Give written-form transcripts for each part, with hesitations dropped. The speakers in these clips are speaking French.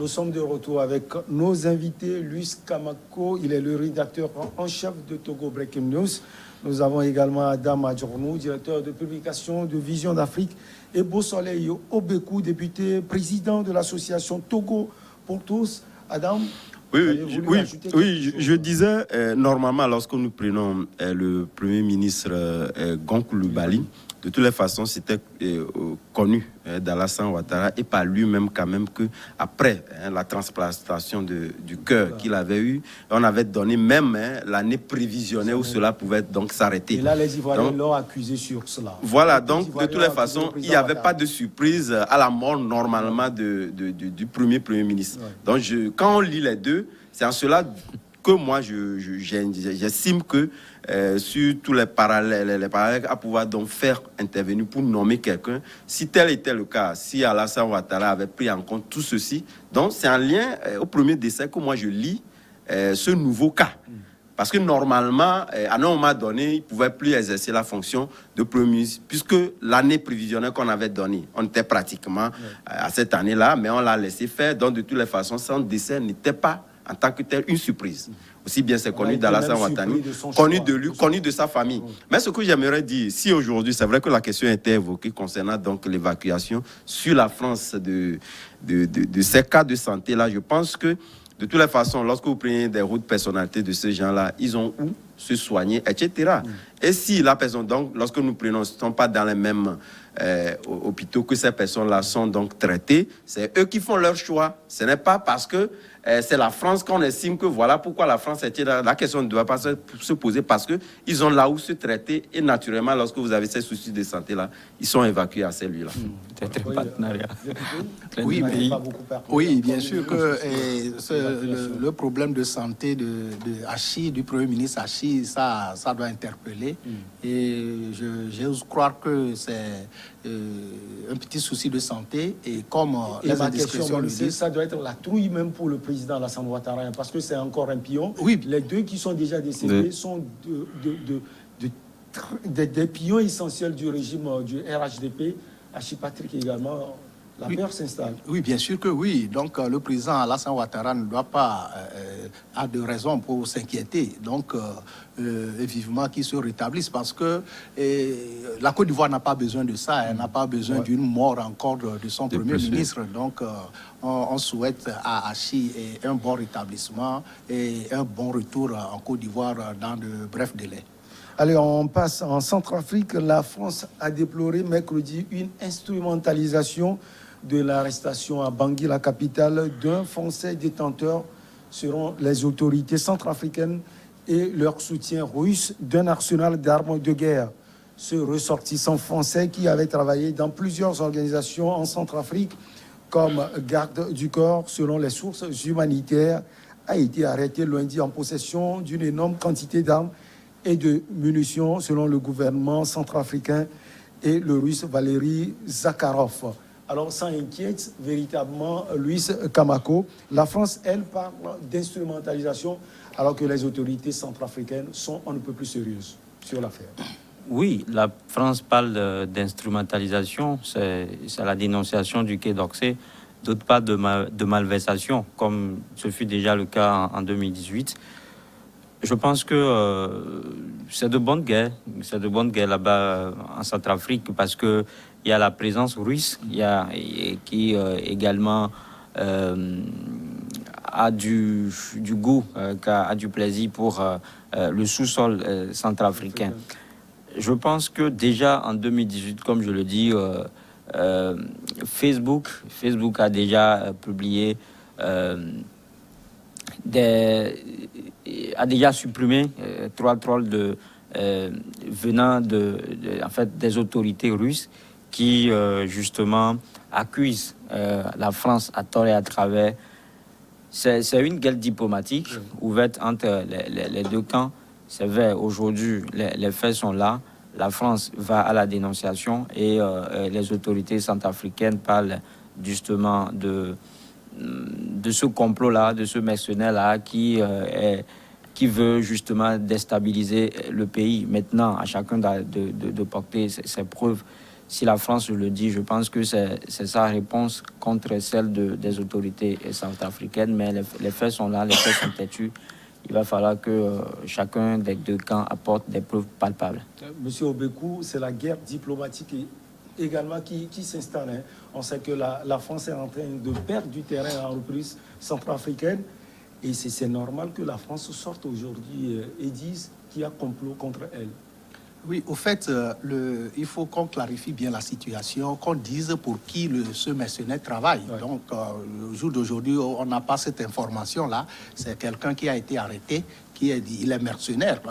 Nous sommes de retour avec nos invités. Luis Kamako, il est le rédacteur en chef de Togo Breaking News. Nous avons également Adam Adjournou, directeur de publication de Vision d'Afrique, et Beau Soleil Obekou, député président de l'association Togo pour tous. Adam, je disais, normalement, lorsque nous prenons le Premier ministre Gon Coulibaly, de toutes les façons, c'était connu d'Alassane Ouattara et par lui-même quand même qu'après la transplantation du cœur qu'il avait eu, on avait donné même l'année prévisionnelle où cela pouvait donc s'arrêter. Et là, les Ivoiriens l'ont accusé sur cela. Voilà, donc de toutes les façons, il n'y avait pas de surprise à la mort normalement du Premier ministre. Ouais. Donc quand on lit les deux, c'est en cela que moi j'estime que sur tous les parallèles à pouvoir donc faire intervenir pour nommer quelqu'un, si tel était le cas, si Alassane Ouattara avait pris en compte tout ceci, donc c'est en lien au premier décès que moi je lis ce nouveau cas. Parce que normalement, à un moment donné, il ne pouvait plus exercer la fonction de Premier ministre, puisque l'année prévisionnelle qu'on avait donnée, on était pratiquement à cette année-là, mais on l'a laissé faire. Donc, de toutes les façons, son décès n'était pas, en tant que tel, une surprise. Aussi bien c'est connu d'Alassane Ouattara, connu de lui, connu de sa famille. Mais ce que j'aimerais dire, si aujourd'hui, c'est vrai que la question était évoquée concernant donc l'évacuation sur la France de ces cas de santé-là, je pense que de toutes les façons, lorsque vous prenez des routes personnalités de ces gens-là, ils ont où se soigner, etc. Et si la personne, donc, lorsque nous prenons, ne sont pas dans les mêmes hôpitaux que ces personnes-là sont donc traitées, c'est eux qui font leur choix. Ce n'est pas parce que c'est la France qu'on estime que voilà pourquoi la France était là. La question ne doit pas se poser parce qu'ils ont là où se traiter. Et naturellement, lorsque vous avez ces soucis de santé-là, ils sont évacués à celui-là. Peut-être un partenariat. Oui, bien sûr que le problème de santé de Hachi, du Premier ministre Hachi, ça doit interpeller. Et j'ose croire que c'est un petit souci de santé. Et comme les indiscrétions le disent, ça doit être la trouille même pour le président Alassane Ouattara, parce que c'est encore un pion. Oui. Les deux qui sont déjà décédés sont des pions essentiels du régime du RHDP. Hachi Patrick également. La peur s'installe. Oui, bien sûr que oui. Donc, le président Alassane Ouattara ne doit pas avoir de raison pour s'inquiéter. Donc, vivement qu'il se rétablisse parce que la Côte d'Ivoire n'a pas besoin de ça. Elle n'a pas besoin d'une mort encore de son Premier ministre. Donc, on souhaite à Hachi un bon rétablissement et un bon retour en Côte d'Ivoire dans de brefs délais. Allez, on passe en Centrafrique. La France a déploré mercredi une instrumentalisation de l'arrestation à Bangui, la capitale, d'un Français détenteur, selon les autorités centrafricaines, et leur soutien russe d'un arsenal d'armes de guerre. Ce ressortissant français qui avait travaillé dans plusieurs organisations en Centrafrique, comme garde du corps, selon les sources humanitaires, a été arrêté lundi en possession d'une énorme quantité d'armes et de munitions, selon le gouvernement centrafricain et le russe Valéry Zakharov. Alors, ça inquiète véritablement Luis Kamako. La France, elle, parle d'instrumentalisation, alors que les autorités centrafricaines sont un peu plus sérieuses sur l'affaire. Oui, la France parle d'instrumentalisation, c'est la dénonciation du Quai d'Orsay, d'autre part de malversation, comme ce fut déjà le cas en 2018. Je pense que c'est de bonne guerre là-bas en Centrafrique parce que il y a la présence russe, qui également a du goût, a du plaisir pour le sous-sol centrafricain. Je pense que déjà en 2018, comme je le dis, Facebook a déjà publié a déjà supprimé 3 trolls venant en fait, des autorités russes qui justement accusent la France à tort et à travers. C'est une guerre diplomatique ouverte entre les deux camps. C'est vrai, aujourd'hui, les faits sont là. La France va à la dénonciation et les autorités centrafricaines parlent justement de ce complot-là, de ce mercenaire-là qui veut justement déstabiliser le pays. Maintenant, à chacun de porter ses preuves. si la France le dit, je pense que c'est sa réponse contre celle des autorités centrafricaines, mais les faits sont là, les faits sont têtus. Il va falloir que chacun des deux camps apporte des preuves palpables. Monsieur Obekou, c'est la guerre diplomatique également qui s'installe. Hein. On sait que la France est en train de perdre du terrain en reprise centrafricaine. Et c'est normal que la France sorte aujourd'hui et dise qu'il y a complot contre elle. Oui, au fait, il faut qu'on clarifie bien la situation, qu'on dise pour qui ce mercenaire travaille. Ouais. Donc, le jour d'aujourd'hui, on n'a pas cette information-là. C'est quelqu'un qui a été arrêté, qui est dit, il est mercenaire.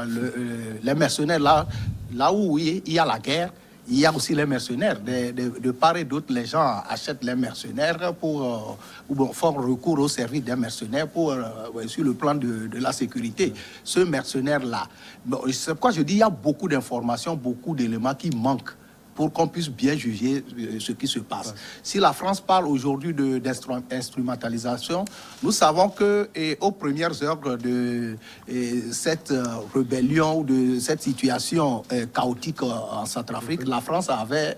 Les mercenaires, là où il y a la guerre, il y a aussi les mercenaires. De part et d'autre, les gens achètent les mercenaires ou font recours au service des mercenaires sur le plan de la sécurité. Ce mercenaire-là, c'est pourquoi je dis qu'il y a beaucoup d'informations, beaucoup d'éléments qui manquent pour qu'on puisse bien juger ce qui se passe. Ouais. Si la France parle aujourd'hui d'instrumentalisation, nous savons qu'aux premières heures de cette rébellion ou de cette situation chaotique en Centrafrique, la France avait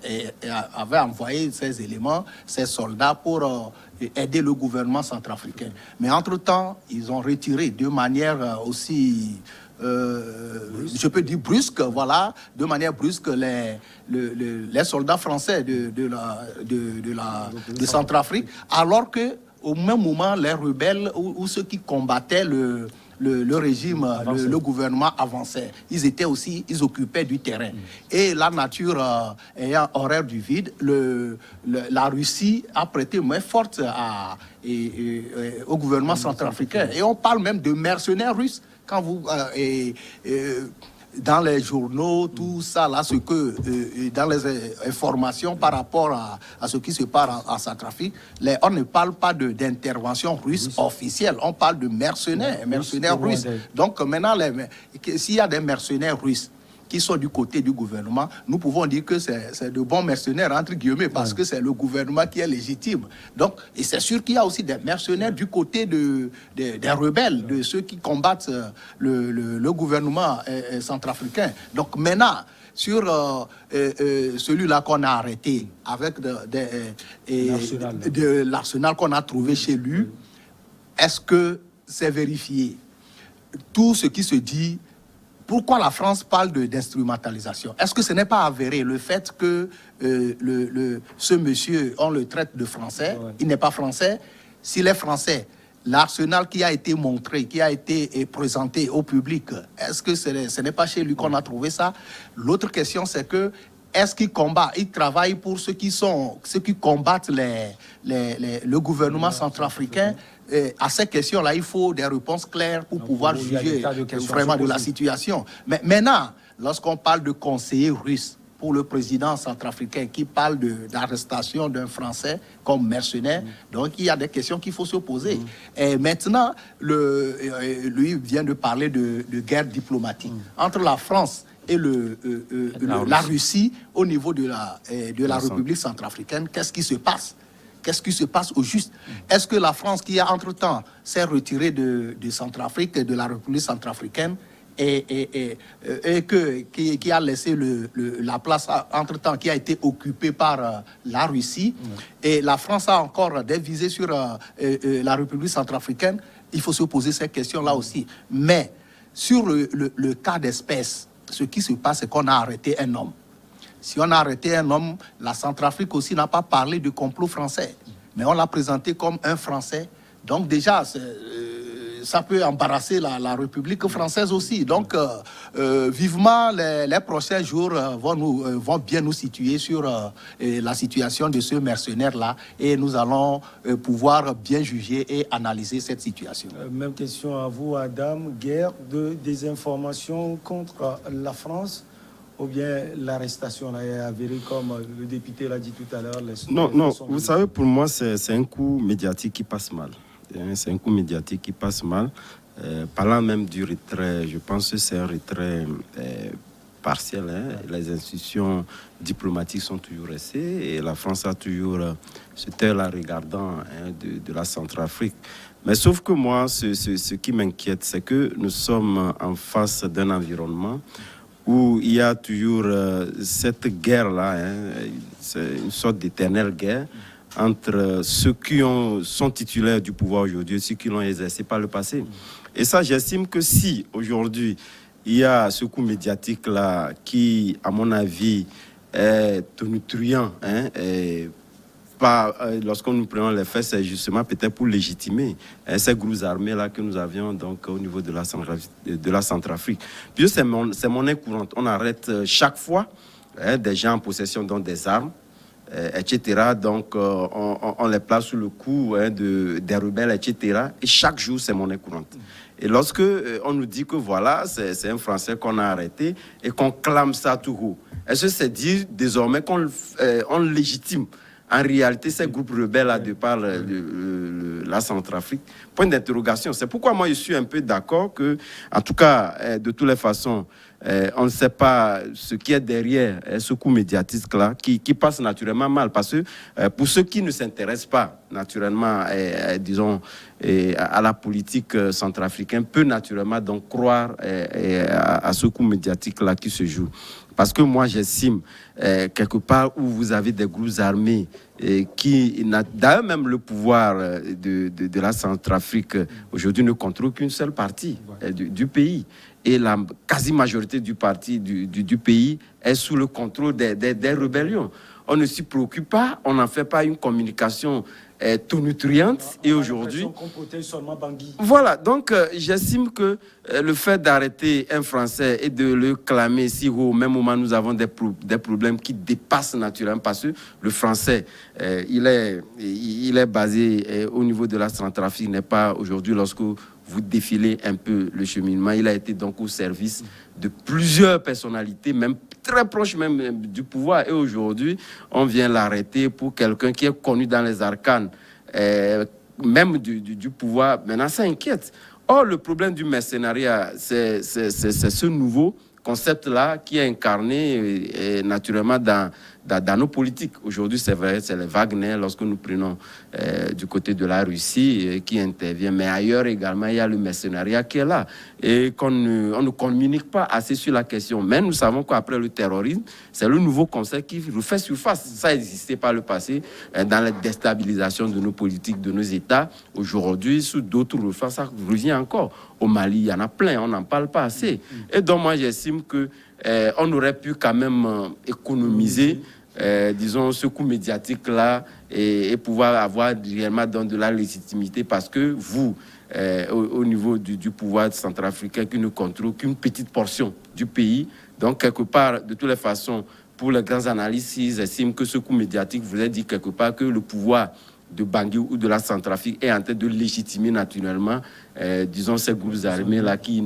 envoyé ses éléments, ses soldats pour aider le gouvernement centrafricain. Mais entre-temps, ils ont retiré de manière aussi... je peux dire brusque, voilà, de manière brusque, les soldats français de Centrafrique, alors que au même moment, les rebelles ou ceux qui combattaient le régime, le gouvernement avançait. Ils occupaient du terrain. Et la nature ayant horreur du vide, la Russie a prêté main forte au gouvernement centrafricain. Et on parle même de mercenaires russes. Quand vous, dans les journaux, tout ça, là, dans les informations par rapport à ce qui se passe en Centrafrique, on ne parle pas d'intervention russe officielle, on parle de mercenaires russes. Donc maintenant, s'il y a des mercenaires russes qui sont du côté du gouvernement, nous pouvons dire que c'est de bons mercenaires, entre guillemets, parce que c'est le gouvernement qui est légitime. Donc, et c'est sûr qu'il y a aussi des mercenaires du côté des rebelles, de ceux qui combattent le gouvernement centrafricain. Donc maintenant, sur celui-là qu'on a arrêté, avec de l'arsenal qu'on a trouvé chez lui, est-ce que c'est vérifié? Tout ce qui se dit. Pourquoi la France parle d'instrumentalisation? Est-ce que ce n'est pas avéré le fait que ce monsieur, on le traite de français, il n'est pas français? S'il est français, l'arsenal qui a été montré, qui a été présenté au public, est-ce que ce n'est pas chez lui qu'on a trouvé ça? L'autre question, c'est que est-ce qu'il combat, il travaille pour ceux qui combattent le gouvernement centrafricain? À ces questions-là, il faut des réponses claires pour pouvoir juger vraiment de la situation. Mais maintenant, lorsqu'on parle de conseiller russe pour le président centrafricain qui parle d'arrestation d'un Français comme mercenaire, donc il y a des questions qu'il faut se poser. Et maintenant, lui vient de parler de guerre diplomatique entre la France et la Russie au niveau de la République centrafricaine. Qu'est-ce qui se passe? Qu'est-ce qui se passe au juste? Est-ce que la France, qui a entre-temps s'est retirée de Centrafrique, de la République centrafricaine, et qui a laissé la place, entre-temps, qui a été occupée par la Russie, et la France a encore des visées sur la République centrafricaine? Il faut se poser ces questions-là aussi. Mais sur le cas d'espèce, ce qui se passe, c'est qu'on a arrêté un homme. Si on a arrêté un homme, la Centrafrique aussi n'a pas parlé de complot français, mais on l'a présenté comme un Français. Donc déjà, ça peut embarrasser la République française aussi. Donc vivement, les prochains jours vont bien nous situer sur la situation de ce mercenaire-là, et nous allons pouvoir bien juger et analyser cette situation. Même question à vous, Adam. Guerre de désinformation contre la France, ou bien l'arrestation est avérée, comme le député l'a dit tout à l'heure? Non, vous savez, pour moi, c'est un coup médiatique qui passe mal. C'est un coup médiatique qui passe mal. Parlant même du retrait, je pense que c'est un retrait partiel. Les institutions diplomatiques sont toujours restées et la France a toujours ce tel-là regardant de la Centrafrique. Mais sauf que moi, ce qui m'inquiète, c'est que nous sommes en face d'un environnement où il y a toujours cette guerre-là, hein, c'est une sorte d'éternelle guerre entre ceux qui sont titulaires du pouvoir aujourd'hui et ceux qui l'ont exercé par le passé. Et ça, j'estime que si aujourd'hui il y a ce coup médiatique-là qui, à mon avis, est tonitruant, hein, lorsqu'on nous prenons les faits, c'est justement peut-être pour légitimer ces groupes armés-là que nous avions donc, au niveau de la Centrafrique. Puis c'est monnaie courante. On arrête chaque fois des gens en possession des armes, etc. Donc, on les place sous le coup des rebelles, etc. Et chaque jour, c'est monnaie courante. Et lorsque on nous dit que voilà, c'est un Français qu'on a arrêté et qu'on clame ça tout haut, est-ce que c'est dire désormais qu'on légitime en réalité ces groupes rebelles de par la Centrafrique? Point d'interrogation. C'est pourquoi moi je suis un peu d'accord que, en tout cas, de toutes les façons, on ne sait pas ce qui est derrière ce coup médiatique-là, qui passe naturellement mal. Parce que pour ceux qui ne s'intéressent pas naturellement, disons, à la politique centrafricaine, peut naturellement donc croire à ce coup médiatique-là qui se joue. Parce que moi, j'estime, quelque part où vous avez des groupes armés qui n'a d'ailleurs même le pouvoir de la Centrafrique aujourd'hui ne contrôle qu'une seule partie du pays. Et la quasi-majorité du pays est sous le contrôle des rébellions. On ne s'y préoccupe pas, on n'en fait pas une communication tonitruante. Et aujourd'hui, voilà, donc j'estime que le fait d'arrêter un Français et de le clamer si haut, au même moment nous avons des problèmes qui dépassent naturellement, parce que le Français, il est basé au niveau de la Centrafrique, n'est pas aujourd'hui, lorsque vous défilez un peu le cheminement, il a été donc au service de plusieurs personnalités, même très proches même du pouvoir. Et aujourd'hui, on vient l'arrêter pour quelqu'un qui est connu dans les arcanes, même du pouvoir. Maintenant, ça inquiète. Or, le problème du mercenariat, c'est ce nouveau concept-là qui est incarné naturellement dans nos politiques. Aujourd'hui, c'est vrai, c'est les Wagner, lorsque nous prenons du côté de la Russie qui intervient, mais ailleurs également, il y a le mercenariat qui est là et on ne communique pas assez sur la question. Mais nous savons qu'après le terrorisme, c'est le nouveau concept qui refait surface. Ça existait par le passé dans la déstabilisation de nos politiques, de nos États. Aujourd'hui, sous d'autres refats, ça revient encore. Au Mali, il y en a plein, on n'en parle pas assez. Et donc, moi, j'estime que on aurait pu quand même économiser, disons, ce coup médiatique-là et pouvoir avoir réellement de la légitimité, parce que vous, au niveau du pouvoir centrafricain qui ne contrôle qu'une petite portion du pays, donc quelque part, de toutes les façons, pour les grands analystes, ils estiment que ce coup médiatique voulait dire quelque part que le pouvoir de Bangui ou de la Centrafrique est en train de légitimer naturellement, disons, ces groupes armés-là qui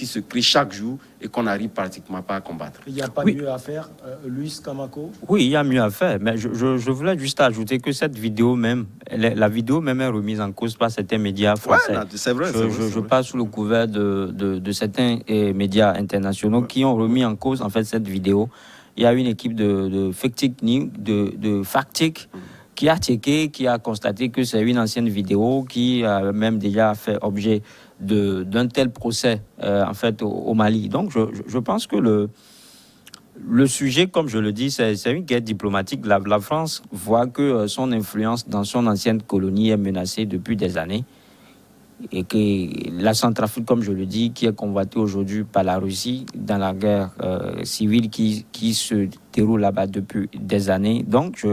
se créent chaque jour et qu'on n'arrive pratiquement pas à combattre. Il n'y a pas mieux à faire, Luis Kamako? Oui, il y a mieux à faire, mais je voulais juste ajouter que cette vidéo même, la vidéo même est remise en cause par certains médias français. Ouais, c'est vrai. Je passe sous le couvert de certains médias internationaux qui ont remis en cause en fait cette vidéo. Il y a une équipe de fact-check qui a checké, qui a constaté que c'est une ancienne vidéo qui a même déjà fait objet d'un tel procès en fait au Mali. Donc je pense que le sujet, comme je le dis, c'est une guerre diplomatique. La France voit que son influence dans son ancienne colonie est menacée depuis des années et que la Centrafrique, comme je le dis, qui est convoitée aujourd'hui par la Russie dans la guerre civile qui se déroule là-bas depuis des années. Donc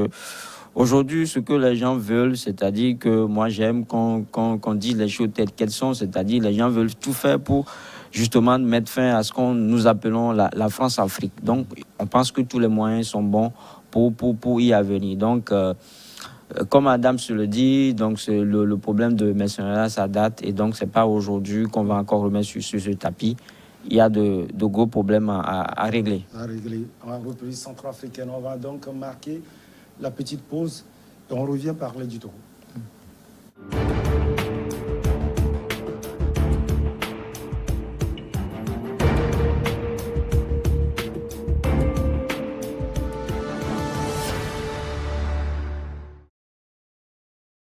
aujourd'hui, ce que les gens veulent, c'est-à-dire que moi j'aime qu'on dise les choses telles qu'elles sont, c'est-à-dire les gens veulent tout faire pour justement mettre fin à ce qu'on nous appelons la France-Afrique. Donc on pense que tous les moyens sont bons pour y venir. Donc comme Adam se le dit, donc le problème de mercenariat, ça date, et donc c'est pas aujourd'hui qu'on va encore remettre sur ce tapis. Il y a de gros problèmes à régler. À régler. En reprise centrafricaine, on va donc marquer la petite pause et on revient parler du Togo.